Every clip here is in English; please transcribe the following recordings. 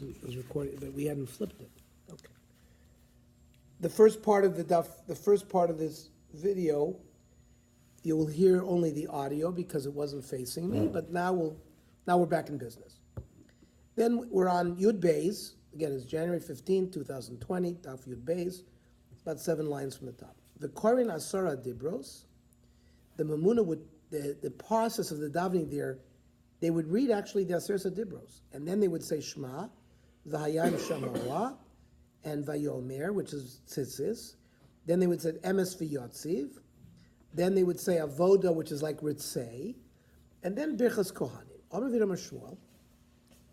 It was recorded, but we hadn't flipped it. Okay. The first part of this video, you will hear only the audio because it wasn't facing me. But now we're back in business. Then we're on Yud Beis. Again, it's January 15, 2020. Daf Yud Beis. It's about 7 lines from the top. The Korin Asara Dibros. The Mamuna would the process of the davening there. They would read actually the Aseret Dibros, and then they would say Shema, V'hayim Shamawa, and Vayomer, which is Tzitzis. Then they would say Emes V'yotziv. Then they would say Avoda, which is like Ritzei, and then Birchas Kohanim. Amar Viram Shmuel.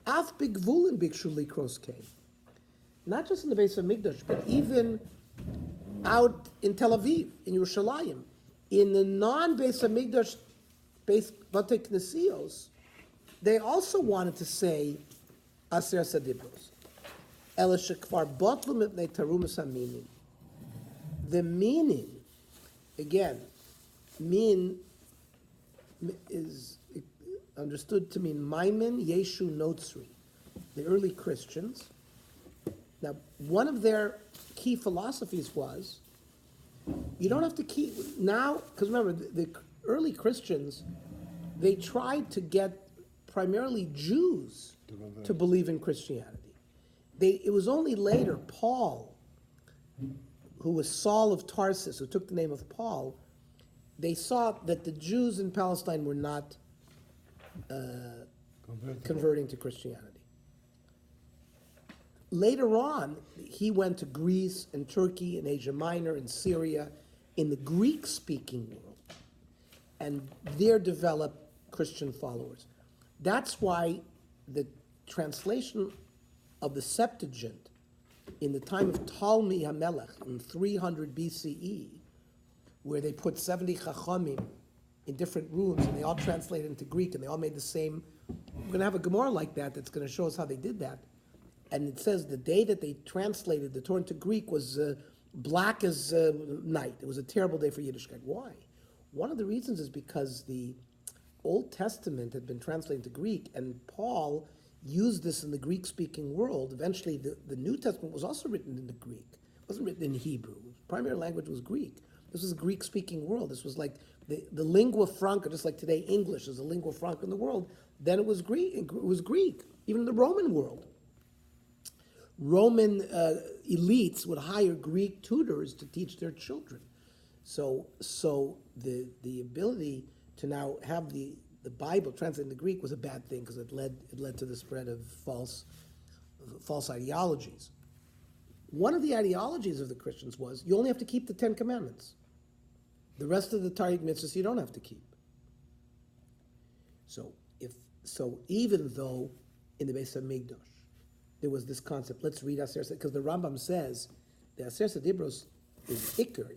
Af Bigvulin Bikshu Likros came. Not just in the base of Mikdash, but even out in Tel Aviv, in Yerushalayim, in the non-base of Mikdash, base Batei Knesios, they also wanted to say Aser Sadibros. Ela shekvar botlu mipnei tarumas haminim. The meaning, again, min is understood to mean Maimin Yeshu Notzri, the early Christians. Now, one of their key philosophies was, you don't have to keep, now, because remember, the early Christians, they tried to get primarily Jews to believe in Christianity. It was only later, Paul, who was Saul of Tarsus, who took the name of Paul, they saw that the Jews in Palestine were not converting to Christianity. Later on, he went to Greece and Turkey and Asia Minor and Syria, in the Greek-speaking world, and there developed Christian followers. That's why the translation of the Septuagint in the time of Ptolemy HaMelech in 300 BCE, where they put 70 Chachamim in different rooms and they all translated into Greek and they all made the same. We're going to have a Gemara like that that's going to show us how they did that. And it says the day that they translated the Torah into Greek was black as night. It was a terrible day for Yiddishkeit. Why? One of the reasons is because the Old Testament had been translated into Greek, and Paul used this in the Greek-speaking world. Eventually, the New Testament was also written in the Greek. It wasn't written in Hebrew. His primary language was Greek. This was a Greek-speaking world. This was like the lingua franca, just like today English is a lingua franca in the world. Then it was Greek. It was Greek, even in the Roman world. Roman elites would hire Greek tutors to teach their children. So the ability to now have the Bible translated into Greek was a bad thing because it led to the spread of false ideologies. One of the ideologies of the Christians was you only have to keep the 10 Commandments. The rest of the Torah mitzvahs you don't have to keep. So even though in the base of Mikdash there was this concept, let's read Aser, because the Rambam says the Aser Dibros is Iker,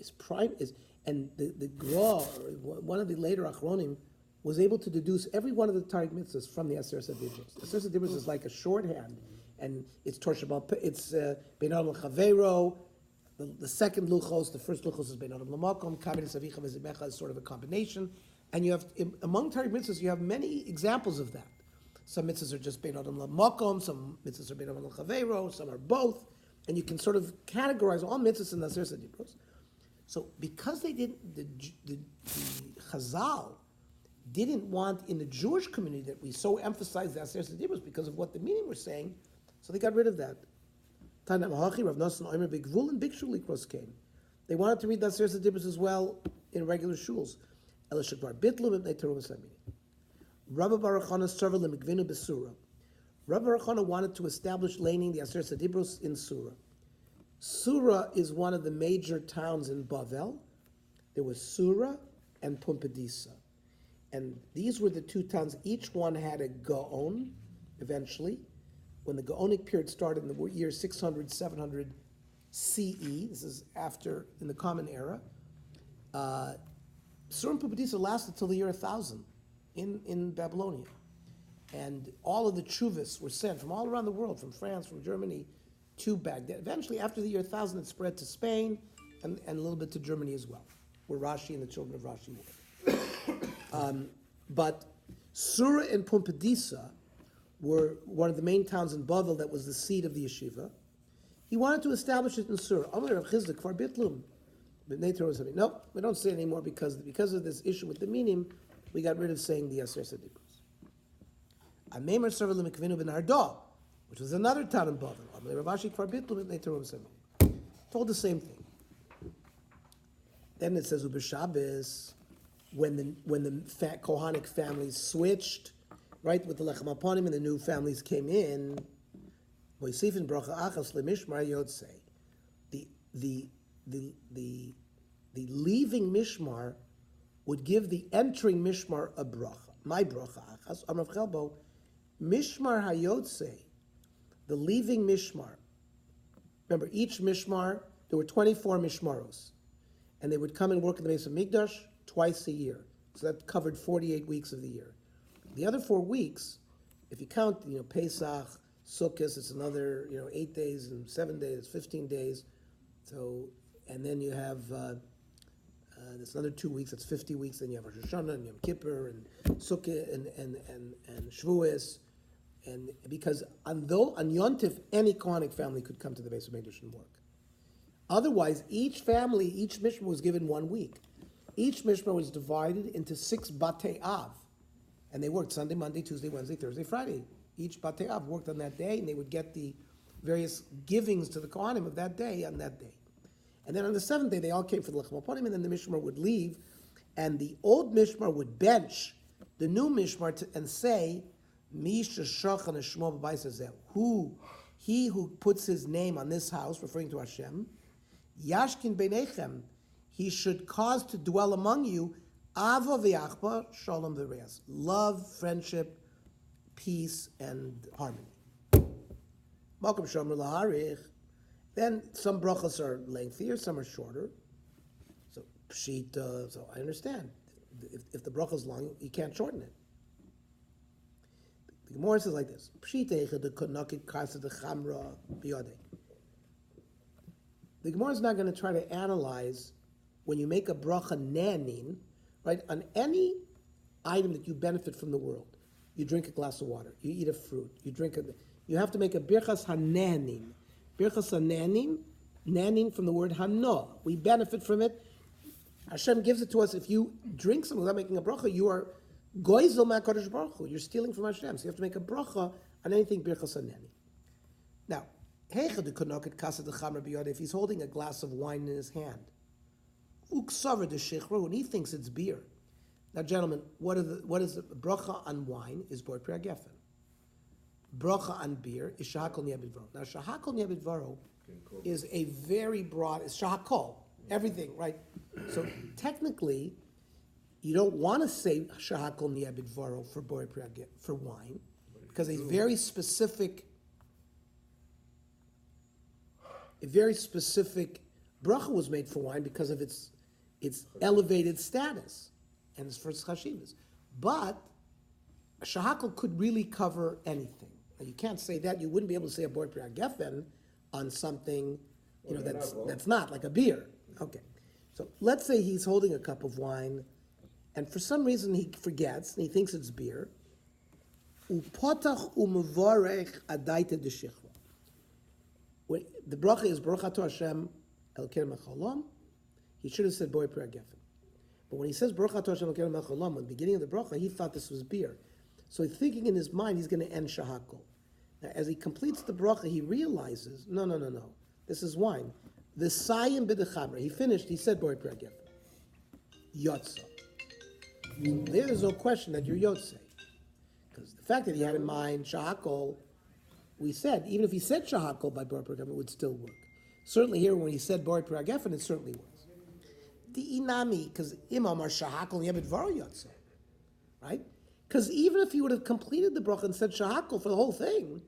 and the Gra, one of the later Achronim, was able to deduce every one of the Tariq mitzvahs from the Aser Dibros. Aser Dibros is like a shorthand, and it's Torshabal, it's Ben Adam L'Chaveiro, the second Luchos, the first Luchos is Ben Adam L'Makom, Kabel Savicha V'Zimecha is sort of a combination, and you have, among Tariq mitzvahs, you have many examples of that. Some mitzvahs are just Bein Adam L'Makom, some mitzvahs are Bein Adam L'Chaveiro, some are both, and you can sort of categorize all mitzvahs in the Aser Dibros. So because they didn't, the Chazal didn't want in the Jewish community that we so emphasize the Aser Dibros because of what the meaning was saying, so they got rid of that. They wanted to read the Aser Dibros as well in regular shuls. Rabbi Baruch Chana served the Mikvinu Besura. Rabbi Baruch Chana wanted to establish laning the Aser Dibros in Surah. Surah is one of the major towns in Bavel. There was Surah and Pumbedisa. And these were the two towns. Each one had a Gaon, eventually. When the Gaonic period started in the year 600, 700 CE, this is after, in the Common Era, Surah and Pumbedisa lasted until the year 1000 in Babylonia. And all of the chuvas were sent from all around the world, from France, from Germany, to Baghdad. Eventually, after the year 1000, it spread to Spain and a little bit to Germany as well, where Rashi and the children of Rashi were. But Surah and Pumbedisa were one of the main towns in Bavel that was the seat of the yeshiva. He wanted to establish it in Sur. No, we don't say it anymore because of this issue with the minim, we got rid of saying the Aser Sedibros. Ameimer Server Lemekvinu ben Hardah, which was another town in Bavel. Told the same thing. Then it says Ubishabes, when the Kohanic families switched, right, with the Lechem Aponim and the new families came in, Moisifin Bracha Achas LeMishmar Yotzei, the leaving Mishmar would give the entering Mishmar a bracha. My bracha Achas, Amrav Chelbo, Mishmar Hayotzei, the leaving Mishmar. Remember, each Mishmar, there were 24 Mishmaros, and they would come and work in the base of Mikdash twice a year. So that covered 48 weeks of the year. The other 4 weeks, if you count, Pesach, Sukkot, it's another, 8 days and 7 days, 15 days. So, and then you have, there's another 2 weeks, that's 50 weeks. Then you have Rosh Hashanah and Yom Kippur and Sukkot and Shavuos. And because on Yontif, any Kohanic family could come to the base of Mikdash and work. Otherwise, each Mishmar was given 1 week. Each Mishmar was divided into 6 Batei Av. And they worked Sunday, Monday, Tuesday, Wednesday, Thursday, Friday. Each Batei Av worked on that day, and they would get the various givings to the Kohanim of that day on that day. And then on the 7th day, they all came for the Lechem Aponim, and then the Mishmar would leave, and the old Mishmar would bench the new Mishmar and say, he who puts his name on this house, referring to Hashem, Yashkin Beinechem, he should cause to dwell among you, Ava v'yachba, Shalom v'reas, love, friendship, peace, and harmony. Malkum Shomer Laharich. Then some brachas are lengthier, some are shorter. So Pshita, so I understand. If the bracha is long, you can't shorten it. The Gemara says like this: Pshita echad konakit kasa de chamra biyodei. The Gemara is not going to try to analyze when you make a bracha nanin, right, on any item that you benefit from the world. You drink a glass of water, you eat a fruit, you have to make a birchas hananim. Birchas hananim, nanin from the word hano. We benefit from it. Hashem gives it to us. If you drink something without making a bracha, you are goizel ma'akadosh baruch hu. You're stealing from Hashem. So you have to make a bracha on anything birchas hananim. Now, if he's holding a glass of wine in his hand, and he thinks it's beer. Now, gentlemen, what is the bracha on wine is bor pri hagefen. Bracha on beer is shahakol niyeh bidvaro. Now, shahakol niyeh bidvaro is a very broad, it's shahakol, everything, right? So technically, you don't want to say shahakol niyeh bidvaro for bor pri hagefen, for wine, because a very specific bracha was made for wine because of its elevated status and its first chashivas. But shahakol could really cover anything. Now, you can't say that. You wouldn't be able to say a bor pri hagefen on something, that's not like a beer. Okay, so let's say he's holding a cup of wine, and for some reason he forgets and he thinks it's beer. Upotach umevorech adaita deshichra. The bracha is Baruch Atah Hashem Elokeinu Mecholam. He should have said bor pri hagefen. But when he says Baruch Atah Hashem Elokeinu Mecholam, at the beginning of the bracha, he thought this was beer. So he's thinking in his mind he's going to end shahakol. Now, as he completes the bracha, he realizes, no. This is wine. The sayim b'dechamra. He finished. He said bor pri hagefen. Yotza. There's no question that you're yotzei, because the fact that he had in mind shahakol. We said, even if he said shahakol by bor pri hagefen, it would still work. Certainly here, when he said bor pri hagefen, it certainly works. The inami, because imam are shahakol niyeh bidvaro yotzei, right? Because even if he would have completed the bracha and said shahakol for the whole thing,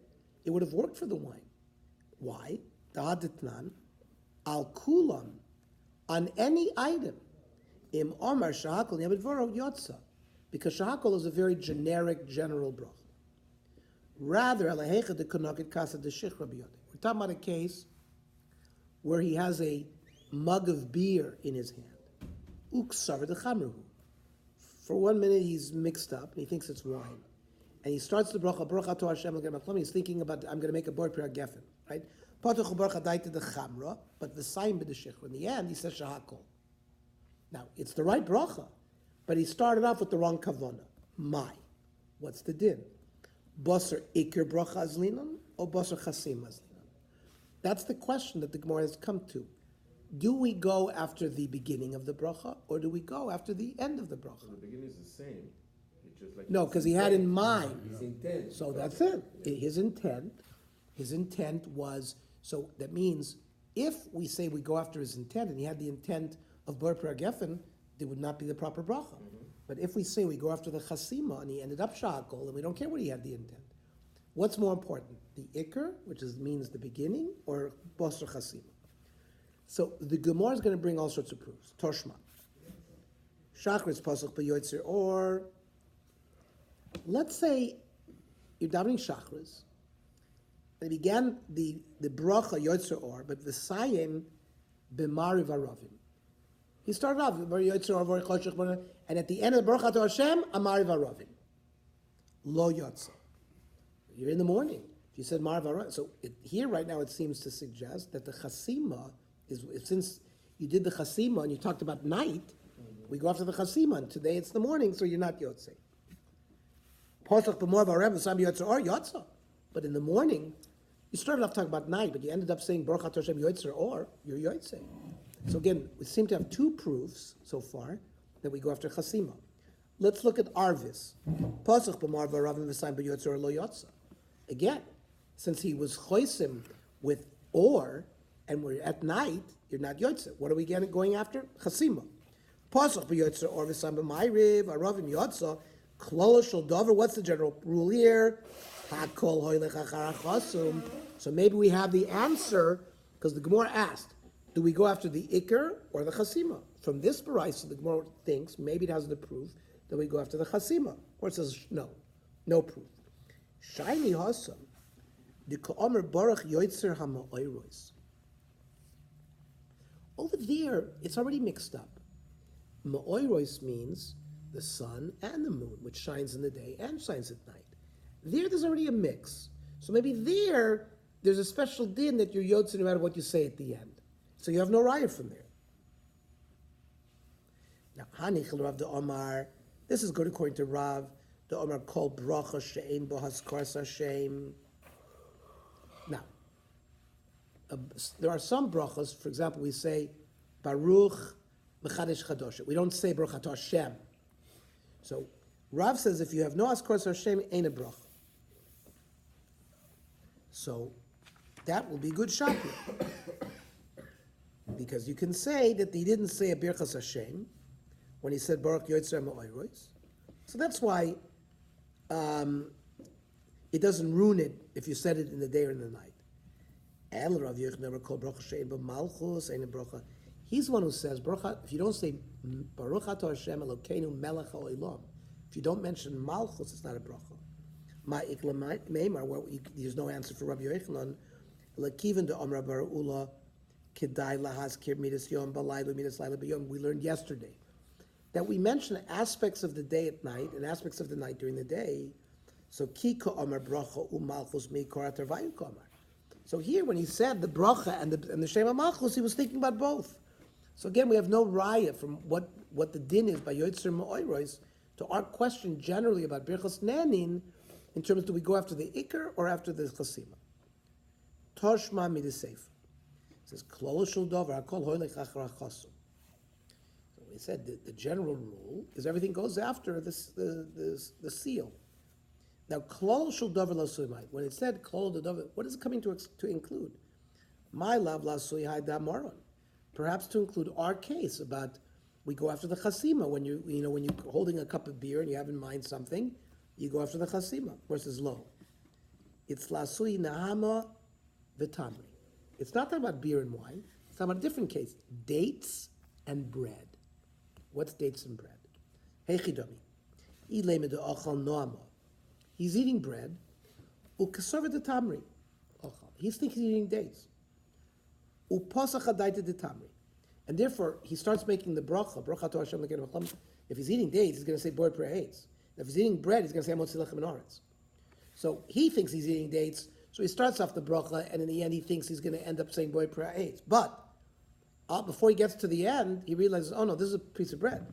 it would have worked for the wine. Why? Da'aditnan, al kulam, on any item, im omar shahakol niyeh bidvaro yotzei, because shahakol is a very generic, general bracha. Rather, we're talking about a case where he has a mug of beer in his hand. For 1 minute he's mixed up and he thinks it's wine. and he starts the bracha, bracha to Hashem, he's thinking about, I'm going to make a boy prayer geffen, right? Patuch bracha daita the chamra, but the sign b'the shechra. In the end, he says shahakol. Now, it's the right bracha, but he started off with the wrong kavana. My. What's the din? Basar ikir bracha azlinan or basar chasim azlinan? That's the question that the Gemara has come to. Do we go after the beginning of the bracha, or do we go after the end of the bracha? So the beginning is the same. It's just like No, because he had in mind. His intent. So that's it. His intent was, so that means if we say we go after his intent, and he had the intent of Bar Prayer Geffen, it would not be the proper bracha. But if we say we go after the chasima, and he ended up shakol, and we don't care what he had the intent, what's more important? The ikr, which means the beginning, or basar chasima? So the Gemara is going to bring all sorts of proofs. Toshma. Shachris pasuk b'yoytzer, or let's say you're davening Shachris. They began the bracha yoytzer or, but v'sayim b'mariv aravim. He started off with yoytzer or, and at the end of the bracha to Hashem, amariv aravim. Lo yotza. You're in the morning. If you said mariv aravim, so here right now it seems to suggest that the chasima is, since you did the chasima and you talked about night, we go after the chasima, and today it's the morning, so you're not yotzei. But in the morning, you started off talking about night, but you ended up saying Baruch Hashem Yotzei, or you're yotzei. So again, we seem to have two proofs so far that we go after chasima. Let's look at Arvis. Again, since he was choisim with or, and we're at night, you're not yotzei. What are we going after? Chasima. Pasuk b'yotzei or v'sam b'mayriv aravim yotzei. Klol shel davar. What's the general rule here? Hakol hoylech achar chasum. So maybe we have the answer because the Gemara asked, do we go after the ikr or the chasima? From this baraisa, the Gemara thinks maybe it has the proof that we go after the chasima, or it says no proof. Shiny hasam. The ka'omer baruch yoitzer ha'ma'oros. Over there, it's already mixed up. Ma'oros means the sun and the moon, which shines in the day and shines at night. There's already a mix. So maybe there's a special din that you're yotze no matter what you say at the end. So you have no raya from there. Now, Hanichel Rav the Omar, this is good according to Rav, the Omar called bracha she'ein bo haskar Hashem. Now, there are some brachas, for example, we say Baruch Mechadesh Chadosh. We don't say Baruch Atah Hashem. So Rav says if you have no Askar Hashem, ain't a bracha. So that will be good shopping. Because you can say that he didn't say a Birchas Hashem when he said Baruch Yotzei Ma'oros. So that's why it doesn't ruin it if you said it in the day or in the night. El Rav Yochanan never called bracha she'ein bo malchus ain't a bracha. He's the one who says bracha. If you don't say Baruch Atah Hashem Elokeinu Melech Haolam, if you don't mention malchus, it's not a bracha. Ma ikla meimar. There's no answer for Rabbi Yochanan. Lakivan de Amra Bar Ula Kedai Lahazkir Midas Yom Balaylu Midas Laila B'Yom. We learned yesterday that we mention aspects of the day at night and aspects of the night during the day. So Kiko Amar Bracha Umalchus Mi Koratar Vayu Kamar. So here, when he said the bracha and the Shema Malchus, he was thinking about both. So again, we have no raya from what the din is by Yoitzer Ma'oros to our question generally about Birchas Nanin in terms of do we go after the Iker or after the Chasima. Toshma Midiseif. It says, Klol Shul Dover, Hakol Hoylech Achar Chasum. So we said the general rule is everything goes after the seal. Now, klol shel davar lasui. When it said klol the davar, what is it coming to include? My love lasui ha'damaron. Perhaps to include our case about we go after the chasima when when you're holding a cup of beer and you have in mind something, you go after the chasima versus lo. It's lasui nahama v'tamri. It's not talking about beer and wine. It's talking about a different case: dates and bread. What's dates and bread? Heichidami. Ileme de achal noama. He's eating bread. Ukasova de tamri. He's thinking he's eating dates. Upasach adaita de tamri. And therefore, he starts making the bracha. Bracha to Hashem. If he's eating dates, he's going to say boy praise. If he's eating bread, he's going to say amotzi lechem and aretz. So he thinks he's eating dates, so he starts off the bracha, and in the end he thinks he's going to end up saying boy prayer eitz. But before he gets to the end, he realizes, oh no, this is a piece of bread.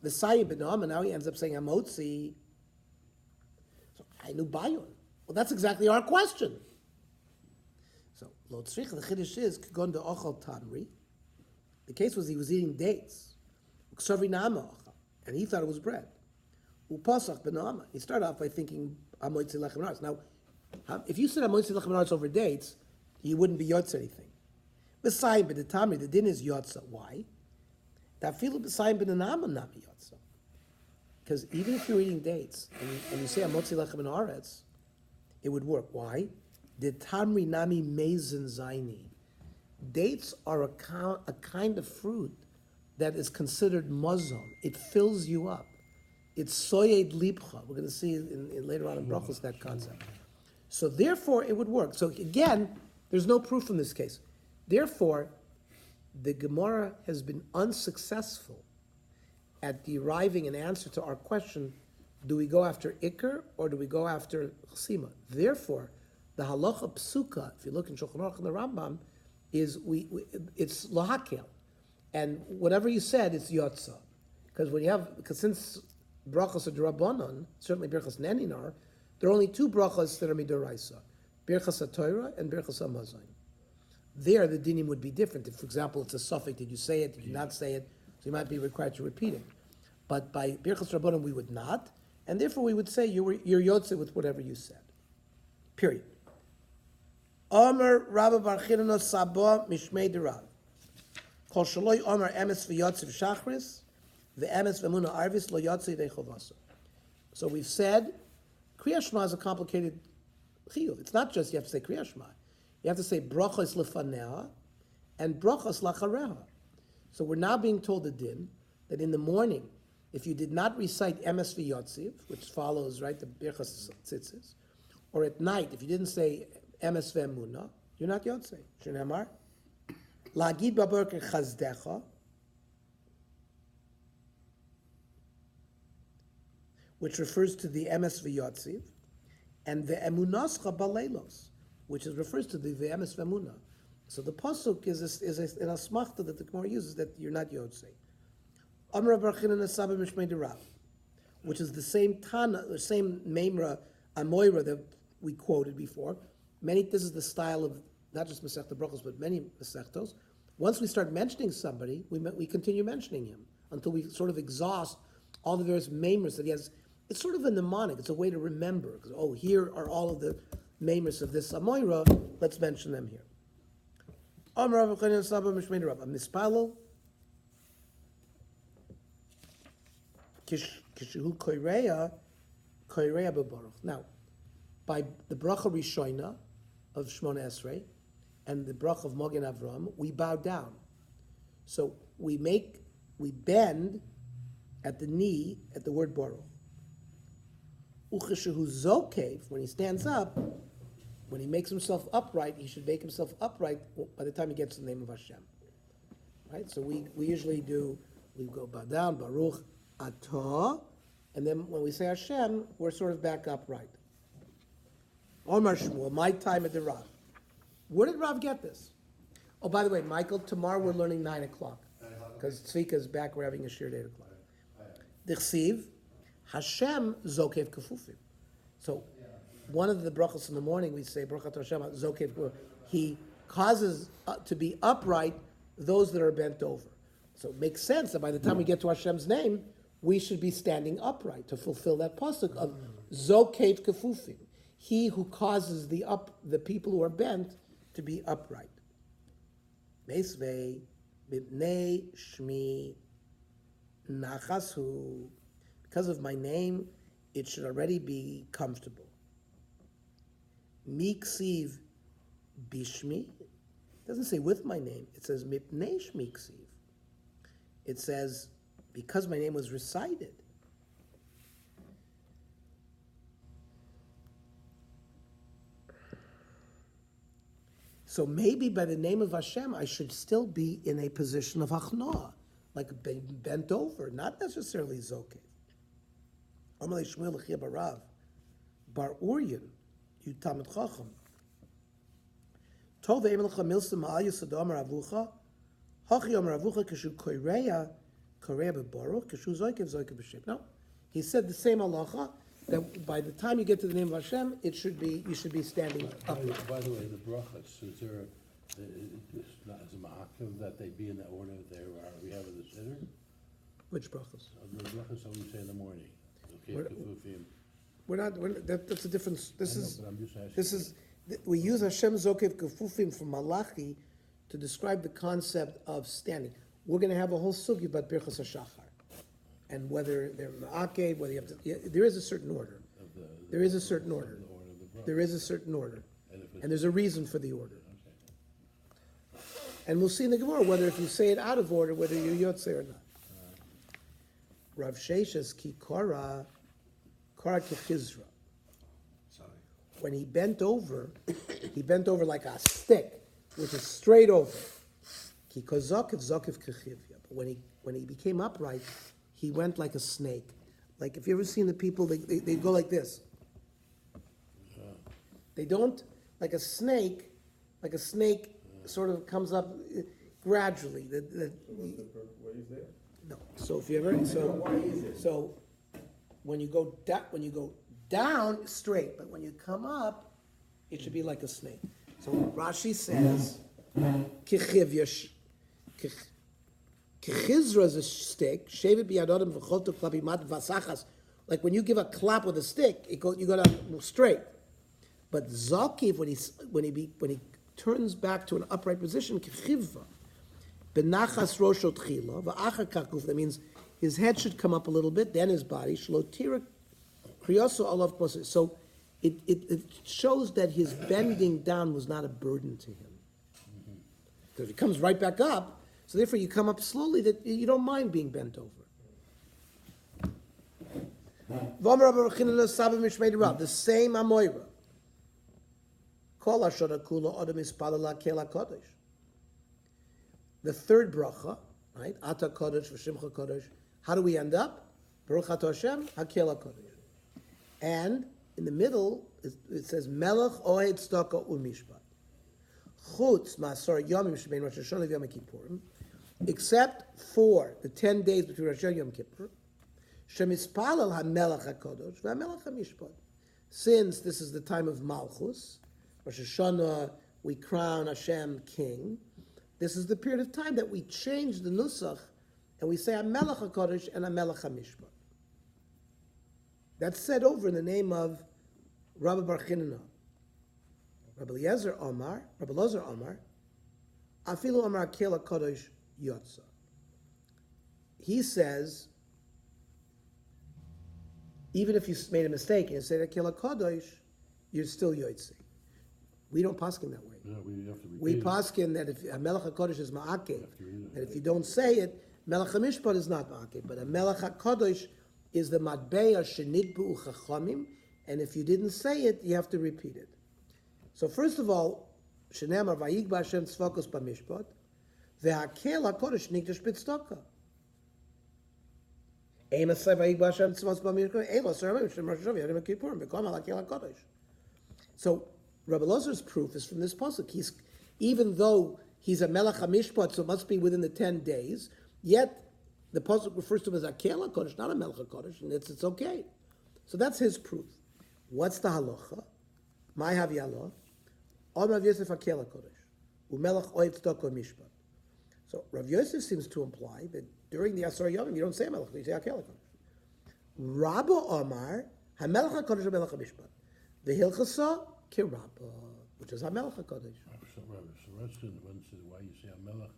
The Sayyid Benam, and now he ends up saying Amotzi. So I knew Bayon. Well, that's exactly our question. So Lo Tzrich, the Chiddush is Kagon de Ochal Tamri. The case was he was eating dates. Ksavri Nama Ochal, and he thought it was bread. Upasach Benama. He started off by thinking Amotzi Lechem Aretz. Now, if you said Amotzi Lechem Aretz over dates, you wouldn't be Yotze anything. B'sayim ben the Tamri, the din is Yotza. Why? That feel b'sayim ben the Nama not be Yotza. Because even if you're eating dates and you say Amotzi Lechem Aretz, it would work. Why? The Tamri Nami Mezin Zaini. Dates are a kind of fruit that is considered mazon. It fills you up. It's soyed lipcha. We're going to see later on in Berochos that concept. So therefore, it would work. So again, there's no proof in this case. Therefore, the Gemara has been unsuccessful at deriving an answer to our question, do we go after Iker or do we go after Chsima? Therefore, the halacha psuka, if you look in Shulchan Aruch and the Rambam, is it's lahakel. And whatever you said, it's yotza. Because since brachos are d'Rabbanan, certainly Birchas Neninar, there are only two brachos that are midoraisa, Birchas HaTorah and Birchas HaMazon. There, the dinim would be different. If, for example, it's a suffix, did you say it, did you not say it? So you might be required to repeat it. But by Birchas Rabbanan, we would not, and therefore we would say you're yotze with whatever you said. Period. Omer Rabba Bar Chirano Sabah Mishmei Derav. Kol Shaloi Omer Emes v'Yotze v'Shachris v'Emes v'Emuna Arvis Lo Yotze v'Chovasa. So we've said Kriya Shema is a complicated chiyuv. It's not just you have to say Kriya Shema. You have to say Brachos Lefanea and Brachos Lachareha. So we're now being told the din that in the morning, if you did not recite Emes v'Yotziv, which follows, right, the Birchas Tzitzis, or at night, if you didn't say Emes v'Emuna, you're not Yotze. Shneimar, La'agid b'Boker Chazdecha, which refers to the Emes v'Yotziv, and the Emunascha Baleilos, which refers to the Emes v'Emuna. So the pasuk is an asmachta that the Gemara uses that you're not Yotze. Amar Bar Chirano Sabah Mishmei Derav, which is the same Tana, the same Memra Amoira that we quoted before. This is the style of not just Masechta Berochos, but many Masechtos. Once we start mentioning somebody, we continue mentioning him until we sort of exhaust all the various Memras that he has. It's sort of a mnemonic. It's a way to remember. Oh, here are all of the Memras of this Amoira. Let's mention them here. Amar Bar Chirano Sabah Mishmei Derav. Mispalo. Kishu koireya b'baruch. Now, by the bracha Rishoina of Shmona Esrei and the bracha of Mogen Avram, we bow down. So we bend at the knee at the word baruch. Ucheshehu zokev, when he stands up, when he makes himself upright, he should make himself upright by the time he gets to the name of Hashem. Right? So we usually we go bow down, Baruch Atah, and then when we say Hashem, we're sort of back upright. Omar Shmuel, my time at the Rav. Where did Rav get this? Oh, by the way, Michael, tomorrow we're learning 9 o'clock, because Tzvika is back, we're having a shiur at 8 o'clock. Dichsiv, Hashem Zokev Kefufim. So, one of the brachos in the morning, we say, Brachat Hashem Zokev Kefufim. He causes to be upright those that are bent over. So it makes sense that by the time we get to Hashem's name, we should be standing upright to fulfill that pasuk of Zokev Kefufim. He who causes the people who are bent to be upright. Meisvei Bibnei Shmi Nachasu. Because of my name, it should already be comfortable. Miksiv Bishmi. It doesn't say with my name. It says Mipnei Shmi Ksiv. It says because my name was recited. So maybe by the name of Hashem, I should still be in a position of hachnoah, like bent over, not necessarily zokev. Amalei Shmuel l'chia barav, bar Uryan, you Talmid Chacham. Tov Emelcha Milsa Ma'al Yisadom Ravucha, Hachi Yom Ravucha Kishu Korea Bebaruch, Kishu Zoikev B'Shem. No, he said the same halacha, that by the time you get to the name of Hashem, you should be standing up. By the way, the Berochos, is there, it's not as a ma'akev that they be in that order that we have in the center? Which brachos? The Berochos that we say in the morning. Okay, We're- kefufim. That's a difference. I know, but I'm just asking. This is, we use Hashem Zokev Kefufim from Malachi to describe the concept of standing. We're going to have a whole sugi about Birchas HaShachar, and whether they're ma'akev, whether you have to, there is a certain order. There is a certain order. There is a certain order. And there's a reason for the order. And we'll see in the Gemara whether if you say it out of order, whether you're Yotze or not. Rav Sheshes ki Korah kechizra. When he bent over like a stick, which is straight over. Ki kozakev zakev kechivya. But when he became upright, he went like a snake. Like if you ever seen the people, they go like this. They don't, like a snake sort of comes up gradually. Why is that? No. So if you ever, so when you go down straight, but when you come up, it should be like a snake. So Rashi says, Kichivya, Kichizra is a stick, Shevet biyadodem v'cholto klapimat vasachas. Like when you give a clap with a stick, you go down straight. But Zakiv, when he turns back to an upright position, Kichivva, benachas rosho tchila, v'achar kakuf, that means his head should come up a little bit, then his body, shlotira kriyoso alav kmosa. So it shows that his bending down was not a burden to him. Because it comes right back up, so therefore you come up slowly, that you don't mind being bent over. The same Amoira. The third bracha, right? Ata Kodesh v'Shimcha Kodesh. How do we end up? Baruch Ato Hashem Hakel Kodesh. And in the middle, it says Melech Ohed Tzedakah U'Mishpat. Chutz Masor Yomim Shebein Rosh Hashanah Yom Kippurim, except for the 10 days between Rosh Hashanah and Yom Kippur. Shemispalel HaMelech HaKodesh v'HaMelech HaMishpat. Since this is the time of Malchus, Rosh Hashanah, we crown Hashem king. This is the period of time that we change the nusach and we say HaMelech HaKodesh and HaMelech HaMishpat. That's said over in the name of Rabbi Bar Chinana. Rabbi Eliezer Omar, Afilu Omar Kel HaKodesh Yotza. He says, even if you made a mistake and you say that Kel HaKodesh, you're still Yotze. We don't paskin that way. Yeah, we have to We repeat it. paskin that if a Melech HaKodesh is ma'akev, that if you don't say it, Melech HaMishpat is not ma'akev, but a Melech HaKodesh is the matbeya shenitbu chachamim, and if you didn't say it, you have to repeat it. So first of all, shenemar vayigba Hashem tzvakos b'mishpat, ve'hakel HaKodesh nikdash b'tzedakah. Ein asay vayigba Hashem tzvakos b'mishpat, ein asay vayigba Hashem tzvakos b'mishpat, v'kom hakel HaKodesh. So Rabbi Lozer's proof is from this pasuk. Even though he's a Melech HaMishpat, so it must be within the 10 days, yet the pasuk refers to him as Akel HaKodesh, not a Melech HaKodesh, and it's okay. So that's his proof. What's the halacha? My Havyalah, Om Rav Yosef Akel HaKodesh, Umelech Oed Tzedakah Mishpat. So Rav Yosef seems to imply that during the Asar Yomim you don't say Melech, you say Akel HaKodesh. Rabba Omar, HaMelech HaKodesh HaMelech HaMishpat. The Hilchasa Kirabba, which is HaMelech HaKodesh. So Rushkin, when says why you say HaMelech,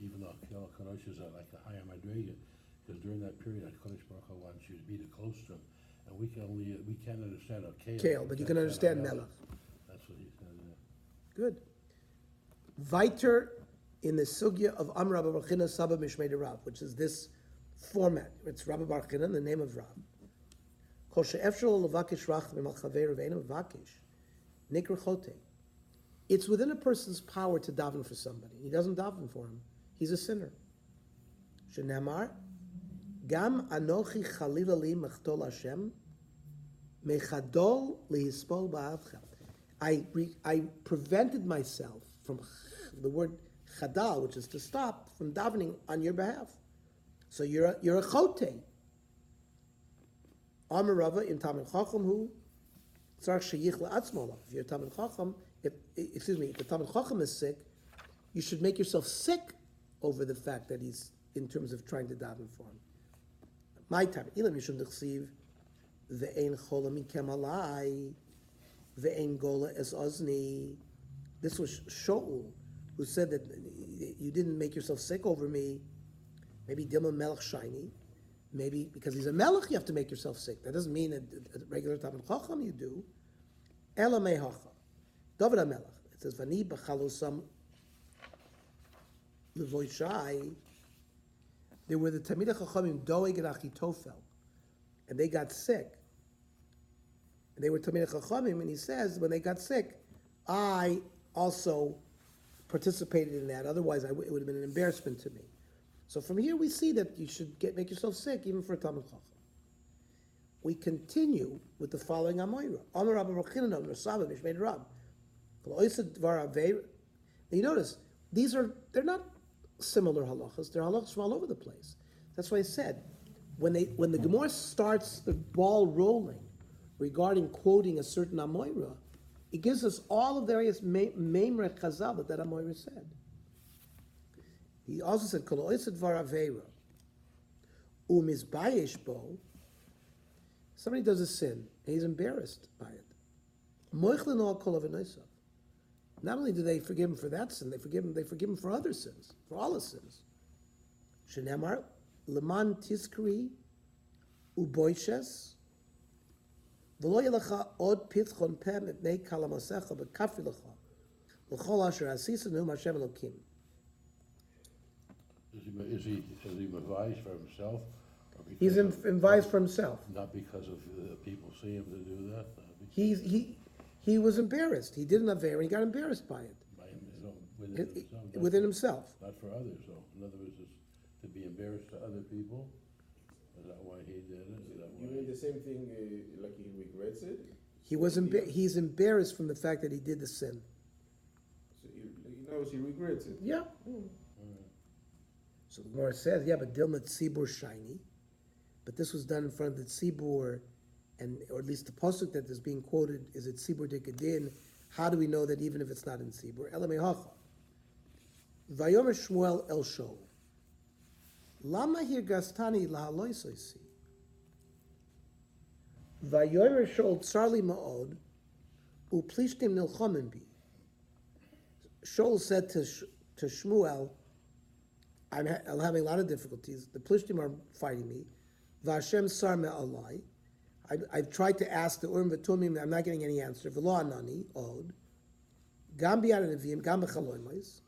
even though Kel HaKodesh is like a higher madrega, because during that period, HaKodesh Baruch Hu wants you to be the close to him, and we can't understand Kale, But you can understand Melech. That's what he said. Yeah. Good. Weiter in the sugya of Amr Rabbi Bar China Saba Mishmei Rav, which is this format. It's Rabbi Bar China, the name of Rav. Kol she'efshar lo levakish rach mimal chaver ve'eino mevakish nikra chote. It's within a person's power to daven for somebody. He doesn't daven for him. He's a sinner. Shenamar, gam anochi chalila li mechtol Hashem, mechadol lihispol ba'avchem. I prevented myself from the word chadal, which is to stop, from davening on your behalf. So you're a chote. Amar Rava im Talmid Chacham hu tzarich sheyich le'atzmo. If you're a Talmid Chacham, if the Talmid Chacham is sick, you should make yourself sick over the fact that he's in terms of trying to daven for him. My time, ilam yishum dechsiv ve'ein chola mikem alai ve'ein gola es ozni. This was Shaul, who said that you didn't make yourself sick over me. Maybe Dilma Melech Shiny. Maybe because he's a Melech, you have to make yourself sick. That doesn't mean a regular Talmid Chacham you do. Ela mehacha. David HaMelech. It says, Vani b'chalosam levoy shai. There were the Talmidei Chachamim Doeg and Achitofel, and they got sick. And they were Talmidei Chachamim, and he says, when they got sick, I also participated in that. Otherwise, it would have been an embarrassment to me. So from here we see that you should make yourself sick even for a Talmid Chacham. We continue with the following Amoira. Amar Rabbi Rochinan of Rasava Mishmeid Rab. You notice they're not similar halachas. They're halachas from all over the place. That's why I said when the Gemara starts the ball rolling regarding quoting a certain Amoira, it gives us all the various memre chazal that Amoira said. He also said, "Kol oised v'aveira u'mizbayesh bo." Somebody does a sin and he's embarrassed by it. Moichlin al kol avinosav. Not only do they forgive him for that sin, they forgive him for other sins, for all his sins. Shenemar leman tiskri uboishes v'lo yelecha od pitchon peh mipnei kalamasecha b'kafri lecha l'chol asher asisa num Hashem Elokim. Is he advised for himself? Or He's because of- advised for himself. Not because of people see him to do that? He was embarrassed. He did an affair and he got embarrassed by it By his own, within himself, not within for- himself. Not for others, so in other words, it's to be embarrassed to other people? Is that why he did it? Is that You why? mean the same thing, like he regrets it? He's embarrassed from the fact that he did the sin. So he knows he regrets it. Yeah. So the Gemara says, yeah, but Dilma Tzibur shiny. But this was done in front of the Tzibur, or at least the pasuk that is being quoted is at Tzibur Dekadin. How do we know that even if it's not in Tzibur? Elamei Hacha. Vayomer Shmuel El Shol. Lama here gastani lahaloisoisi. Vayomer Shol tsarli ma'od uplishtim nilchomen bi. Shol said to Shmuel, I'm having a lot of difficulties. The Plishtim are fighting me. Vashem sar me'alai. I've tried to ask the Urim v'Tumim, I'm not getting any answer. V'lo anani, od. Gam b'yad nevim, gam b'chaloimais.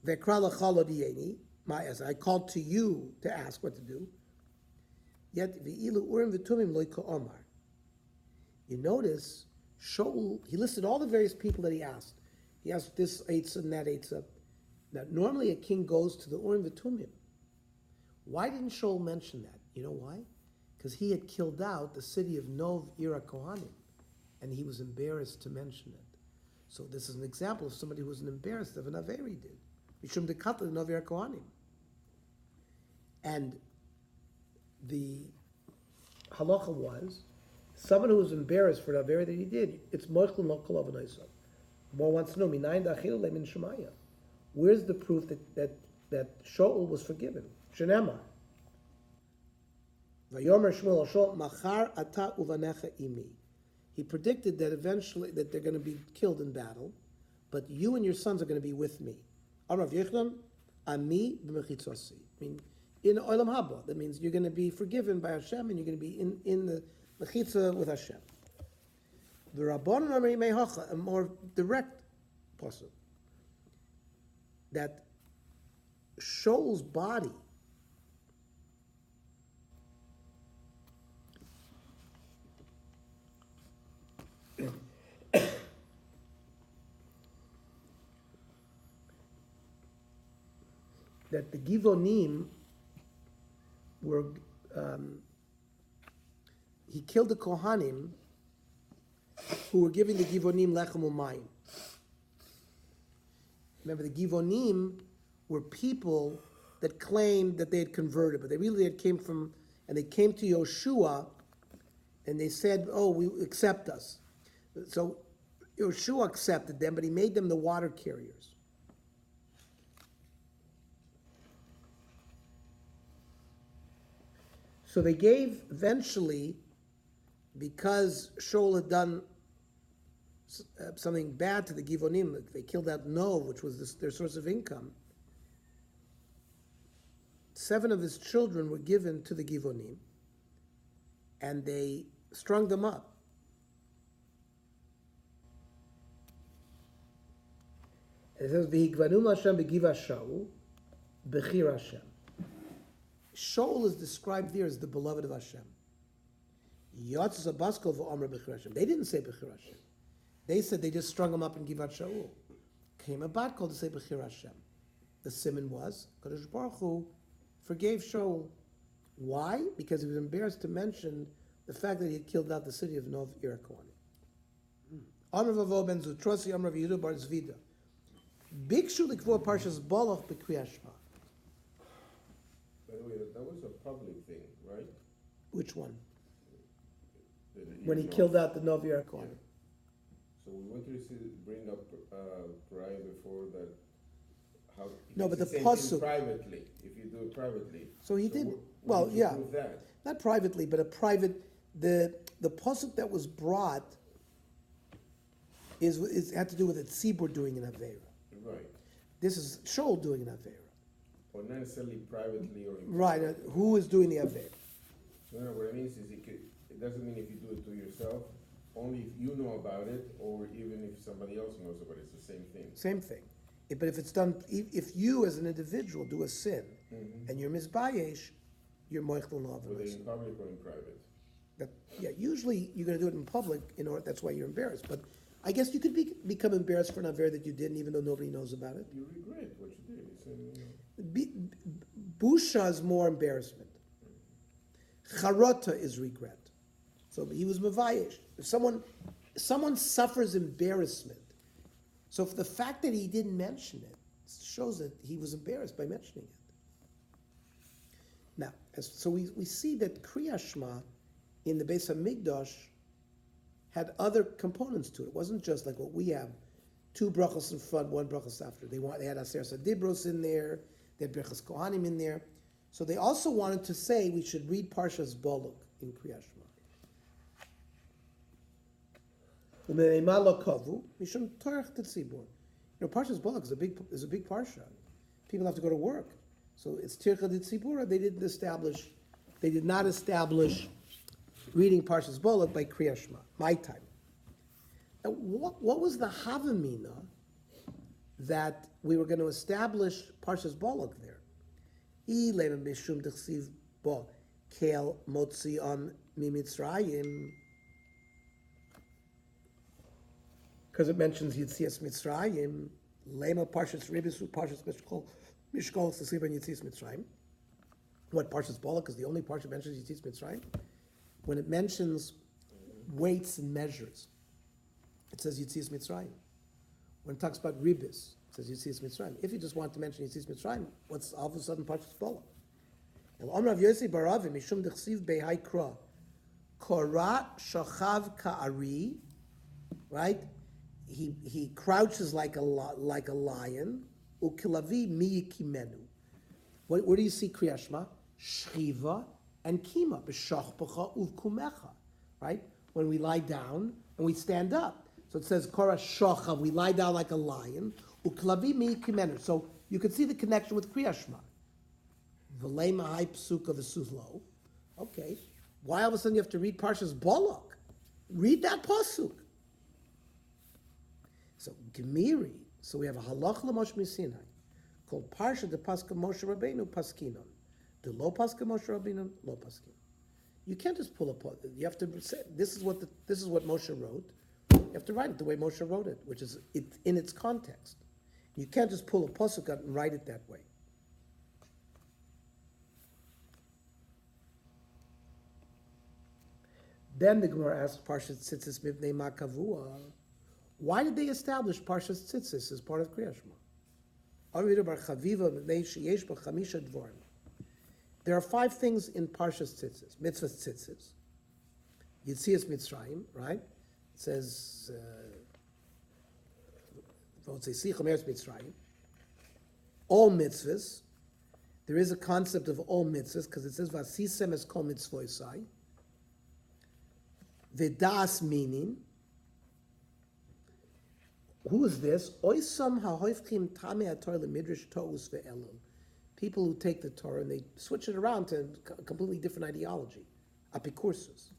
V'ekra l'chal odiyeni, ma'ez. I called to you to ask what to do. Yet v'ilu Urim v'Tumim loy ka'omar. You notice, Shaul, he listed all the various people that he asked. He asked this Eitzah and that Eitzah. Now, normally a king goes to the Urim v'Tumim. Why didn't Shaul mention that? You know why? Because he had killed out the city of Nov Ira Kohanim, and he was embarrassed to mention it. So this is an example of somebody who was embarrassed of an Aver he did. Mishum dekatla Nov Ira Kohanim. And the halacha was, someone who was embarrassed for an Aver that he did, it's moichlin lo kol avonaisav. More wants to know, minayin da'achilu le'min shemaya. Where's the proof that Shaul was forgiven? Shenema. Vayomer Shmuel Shaul machar ata uvanecha imi. He predicted that eventually that they're going to be killed in battle, but you and your sons are going to be with me. Arav Yechon ami b'mechitzasi. I mean, in olam haba, that means you're going to be forgiven by Hashem and you're going to be in the mechitza with Hashem. The Rabbanon Amri Mehacha, a more direct pasuk, that Shaul's body that the Givonim were he killed the Kohanim who were giving the Givonim lechem umayim. Remember, the Givonim were people that claimed that they had converted, but they really came to Yoshua, and they said, "Oh, we accept us." So Yoshua accepted them, but he made them the water carriers. So they gave eventually, because Shaul had done something bad to the Givonim, they killed out Nov, which was their source of income. 7 of his children were given to the Givonim, and they strung them up. It says, "V'higvanum Hashem b'giva Shaul, b'chir Hashem." Shaul is described there as the beloved of Hashem. Yotzes Abaskol v'omer b'chir Hashem. They didn't say b'chir Hashem. They said they just strung him up in Givat Shaul. Came a bat called to say b'chir Hashem. The simon was, Kadosh Baruch Hu forgave Shaul. Why? Because he was embarrassed to mention the fact that he had killed out the city of Nov Irakwani. Amr Vavo ben Zutrosi, Amr Yehuda bar Zvida. Bikshu likvor parshas Boloch b'Kriyas Shema. By the way, that was a public thing, right? Which one? When He killed out the Nov Irakwani. So we want to bring up prior before that. How? No, but the same pasuk- thing privately. If you do it privately. So he did. we Well, need to yeah. prove that. Not privately, but a private. The pasuk that was brought is had to do with a tzibur doing an avera. Right. This is Shaul doing an avera. Or not necessarily privately or. Right. Who is doing the avera? No, what it means is it doesn't mean if you do it to yourself, only if you know about it, or even if somebody else knows about it. It's the same thing. Same thing. But if it's done, if you as an individual do a sin and you're misbayesh, you're moichel Whether novel. in public or in private. That, yeah, usually you're going to do it in public, in order, that's why you're embarrassed. But I guess you could become embarrassed for an affair that you didn't, even though nobody knows about it. You regret what you did. It's Busha is more embarrassment. Charota is regret. So he was mavayish. If someone suffers embarrassment, so for the fact that he didn't mention it shows that he was embarrassed by mentioning it. Now, so we see that Kriyas Shema in the Beis HaMikdash had other components to it. It wasn't just like what we have, 2 brachos in front, 1 brachos after. They had Aser Sadibros in there, they had Brachos Kohanim in there. So they also wanted to say we should read Parshas Bolok in Kriyas Shema. Mishum Torach Tetzibur. You know, Parshas Bolok is a big parsha. People have to go to work. So it's Tircha Tetzibur. They did not establish reading Parshas Bolok by Kriyas Shema, my time. Now, what was the Havamina that we were going to establish Parshas Bolok there? Mishum Dechsiv Bo Kel Motzion Mimitzrayim. Because it mentions Yitzias Mitzrayim, Lema Parshas Ribisu, Parshas Mishkol Tzasiba and Yitzias Mitzrayim. What Parshas Bolok is the only parsha that mentions Yitzias Mitzrayim. When it mentions weights and measures, it says Yitzias Mitzrayim. When it talks about Ribis, it says Yitzias Mitzrayim. If you just want to mention Yitzias Mitzrayim, what's all of a sudden Parshas Bolok? El Omrav Yossi Baravi Mishum Dechsiv Behai Kra Korah Shachav Ka'ari, right? He crouches like a lion. Ukilavi miyikimenu. Where do you see Kriyas Shema? Shchiva and kima. B'shachpacha uvkumecha. Right? When we lie down and we stand up. So it says Korah shachav. We lie down like a lion. Ukilavi miyikimenu. So you can see the connection with Kriyas Shema. V'lei mahai psuka v'suvlo. Okay. Why all of a sudden you have to read Parshas Bolok? Read that pasuk. So Gemiri, so we have a halach l'Moshe Sinai called Parsha de Paska Moshe Rabbeinu Paskinon. The lo Paska Moshe Rabbeinu lo Paskinon. You can't just pull a. You have to say this is what Moshe wrote. You have to write it the way Moshe wrote it, which is it in its context. You can't just pull a pasuk out and write it that way. Then the Gemara asks Parshas Tzitzis Mipnei Makavua. Why did they establish Parshas Tzitzis as part of Kriya Shema? There are 5 things in Parshas Tzitzis, Mitzvahs Tzitzis. Yitzias Mitzrayim, right? It says, Mitzrayim. All mitzvahs. There is a concept of all mitzvahs because it says Vasisem es kol mitzvoisai. Vedas meaning. Who is this? Oisam hahoifchim tamei haTorah lemidrash to'us ve'elul. People who take the Torah and they switch it around to a completely different ideology. Apikursus.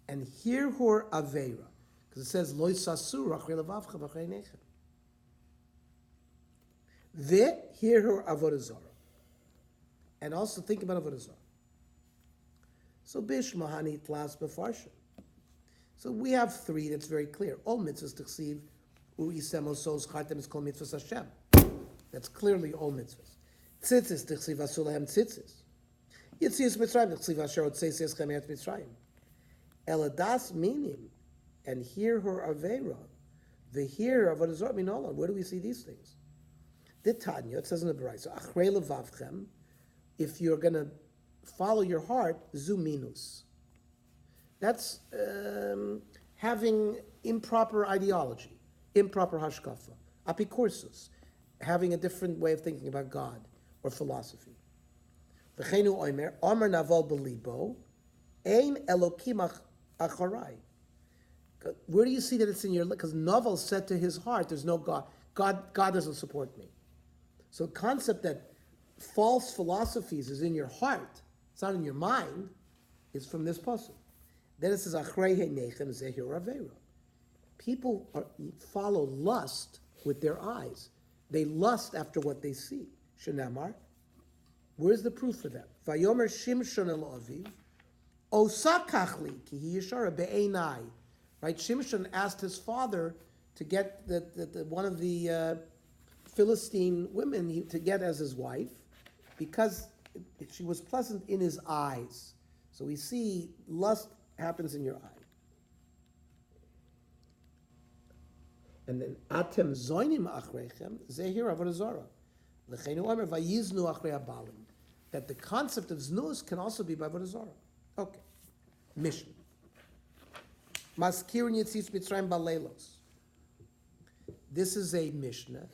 And here hor aveira, because it says loy sasur achrei levavcha v'achrei nechem. Ve here hor avodah zarah, and also think about avodah zarah. So bishma hani tlas befarshin. So we have 3 that's very clear. All mitzvahs t'chsiv u'isem osos chartem is called mitzvahs Hashem. That's clearly all mitzvahs. Tzitzis t'chsiv asul lahem tzitzis. Yitzias Mitzrayim t'chsiv asher otzeis eschem eretz Mitzrayim. Eladas minim, and hear her avera, the hear of what is minola. Where do we see these things? The Tanya, it says in the Baraisa, achrei levavchem, if you're going to follow your heart, zu minus. That's having improper ideology, improper hashkafa, apikursus, having a different way of thinking about God or philosophy. V'cheinu omer, omer naval belibo, ein elokim acharai. Where do you see that it's in your life? Because Naval said to his heart, there's no God. God doesn't support me. So the concept that false philosophies is in your heart, it's not in your mind, is from this pasuk. Then it says, Achrei nechem zehir avera. People follow lust with their eyes. They lust after what they see. Shenamar. Where's the proof for that? Vayomer Shimshon el aviv, osakachli ki hi yishara be'enai. Right? Shimshon asked his father to get one of the Philistine women to get as his wife because she was pleasant in his eyes. So we see lust happens in your eye. And then atem zoinim achrechem zehir avodah zarah. L'cheinu omer vayiznu achrei habalim. That the concept of znus can also be by avodah zarah. Okay. Mission. Maskirin Yitzis Mitzrayim Baleilos. This is a Mishnah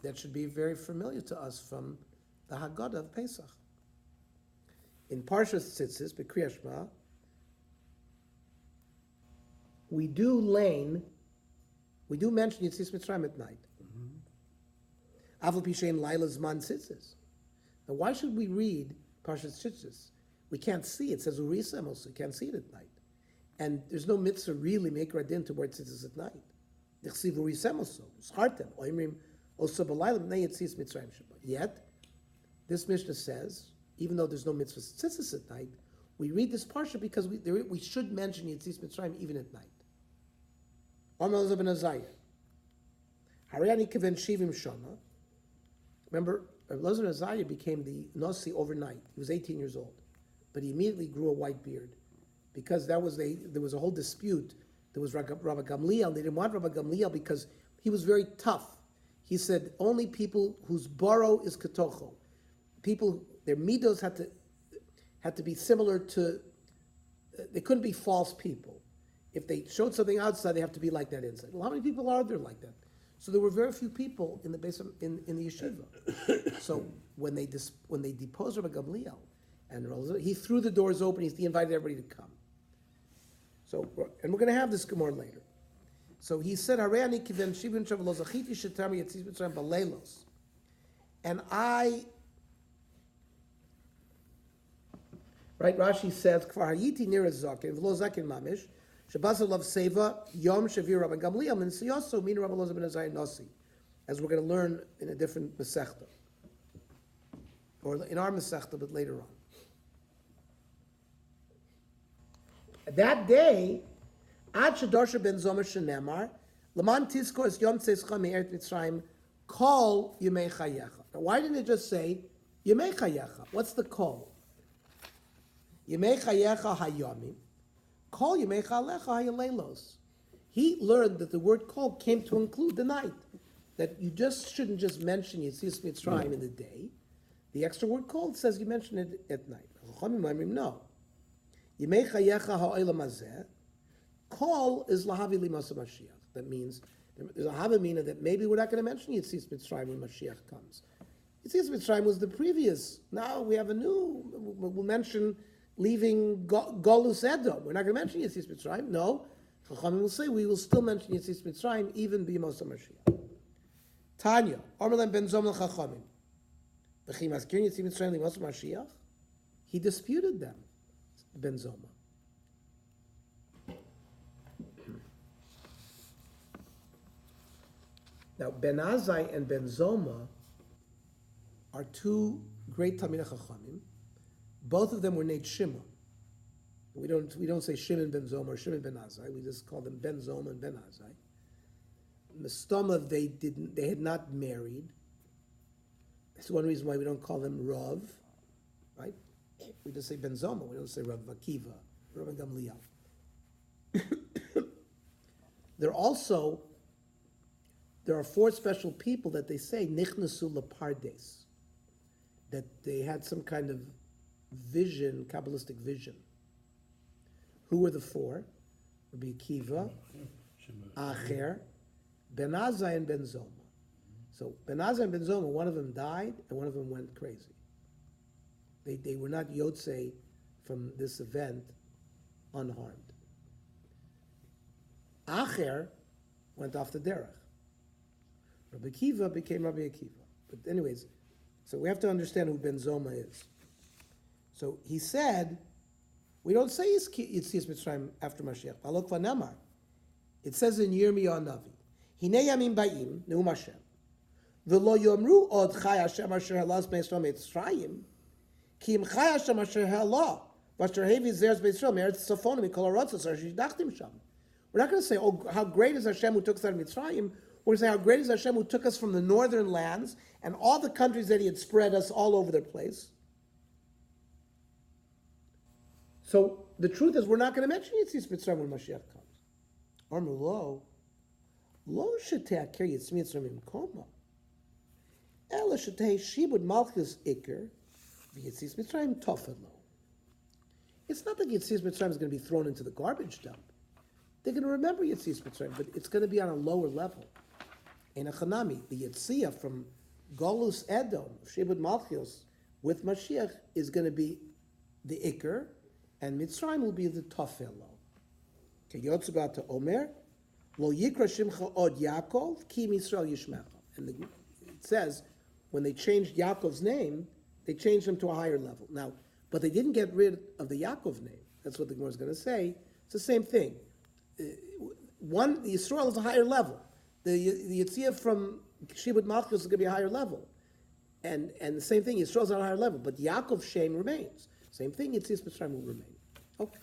that should be very familiar to us from the Haggadah of Pesach. In Parshas Tzitzis, B'Kriyas Shema, we do mention Yitzis Mitzrayim at night. Aval Pishein Laila's Man Tzitzis. Now why should we read Parshas Tzitzis? We can't see it. It says Urisa also. You can't see it at night. And there's no mitzvah really make radin to where tzitzis at night. Yet, this Mishnah says, even though there's no mitzvah tzitzis at night, we read this parsha because we should mention Yitzis Mitzrayim even at night. Remember, Elazar ben Azariah became the Nasi overnight. He was 18 years old, but he immediately grew a white beard. Because there was a whole dispute. There was Rabbi Gamliel. They didn't want Rabbi Gamliel because he was very tough. He said only people whose borough is ketocho, people their midos had to be similar to. They couldn't be false people. If they showed something outside, they have to be like that inside. Well, how many people are there like that? So there were very few people in the base of, in the yeshiva. So when they deposed Rabbi Gamliel, and he threw the doors open, he invited everybody to come. So, and we're going to have this Gemara later. So he said, and right, Rashi says, as we're going to learn in a different Masechta, or in our Masechta, but later on. That day, Ad Shadorsha ben Zomer Shenemar, Laman Tizko es Yom Tzescha Me'eret Mitzrayim, Kol Yemei Chayecha. Now, why didn't it just say Yemei Chayecha? What's the call? Yemei chayecha hayomim, kol yemei chalecha hayaleilos. He learned that the word kol came to include the night. That you just shouldn't just mention Yetzias Mitzrayim in the day. The extra word kol says you mention it at night. Chachamim omrim no. Yemei chayecha ha'olam hazeh, kol is lahavi limas Mashiach. That means there's a havamina that maybe we're not going to mention Yetzias Mitzrayim when Mashiach comes. Yetzias Mitzrayim was the previous. Now we have a new. We'll mention leaving Golus Edom. We're not going to mention Yetzias Mitzrayim. No, Chachamim will say we will still mention Yetzias Mitzrayim even b'Yemos Mashiach. Tanya, Ormelem ben Zom l'Chachamim. V'chi mazkirin Yetzias Mitzrayim b'Yemos Mashiach. He disputed them, Ben Zoma. Now, Ben Azai and Ben Zoma are two great Talmidei Chachamim. Both of them were named Shimon. We don't say Shimon Ben Zoma or Shimon Ben Azai. We just call them Ben Zoma and Ben Azai. Mistoma, they had not married. That's one reason why we don't call them Rav, right? We just say Ben Zoma. We don't say Rav Akiva, Rav Gamliel. There are four special people that they say Nichnasu Lapardes, that they had some kind of vision, Kabbalistic vision. Who were the four? Rabbi Akiva, Acher, Ben Azai, and Ben Zoma. So Ben Azai and Ben Zoma, one of them died and one of them went crazy. They were not Yotzei from this event unharmed. Acher went off the derech. Rabbi Akiva became Rabbi Akiva. But anyways, so we have to understand who Ben Zoma is. So he said, we don't say Yetzias Mitzrayim after Mashiach. Balok v'namar. It says in Yirmiyah Navi, Hinei yamim ba'im, Neum Hashem, v'lo yomru od chai Hashem asher halas b'Yisrael Mitzrayim, ki im chai Hashem asher halah, v'asher hevi zeres b'Yisrael, me'eretz tzofonim, mikol haratzos, asher shidachtim sham. We're not going to say, oh, how great is Hashem who took us out of Mitzrayim. We're going to say, how great is Hashem who took us from the northern lands and all the countries that He had spread us all over the place. So the truth is, we're not going to mention Yetzias Mitzrayim when Mashiach comes. Amru lo shetei akir Yetzias Mitzrayim imkoma, ela shetei shibud malchus iker v'Yetzias Mitzrayim tofel lo. It's not that Yetzias Mitzrayim is going to be thrown into the garbage dump. They're going to remember Yetzias Mitzrayim, but it's going to be on a lower level. In a Chanami, the Yetzia from Golus Edom, Shibud Malchus, with Mashiach, is going to be the Iker, and Mitzrayim will be the Tofel. Kiyotz about to Omer, Lo Yikra Shimcha Od Yaakov, Ki Yisrael Yishmecha. And it says, when they changed Yaakov's name, they changed him to a higher level. Now, but they didn't get rid of the Yaakov name. That's what the Gemara is going to say. It's the same thing. One, Yisrael is a higher level. The Yetzia from Shibud Malchus is going to be a higher level. And the same thing, Yisrael is on a higher level. But Yaakov's shame remains. Same thing, Yetzias Mitzrayim will remain. Okay.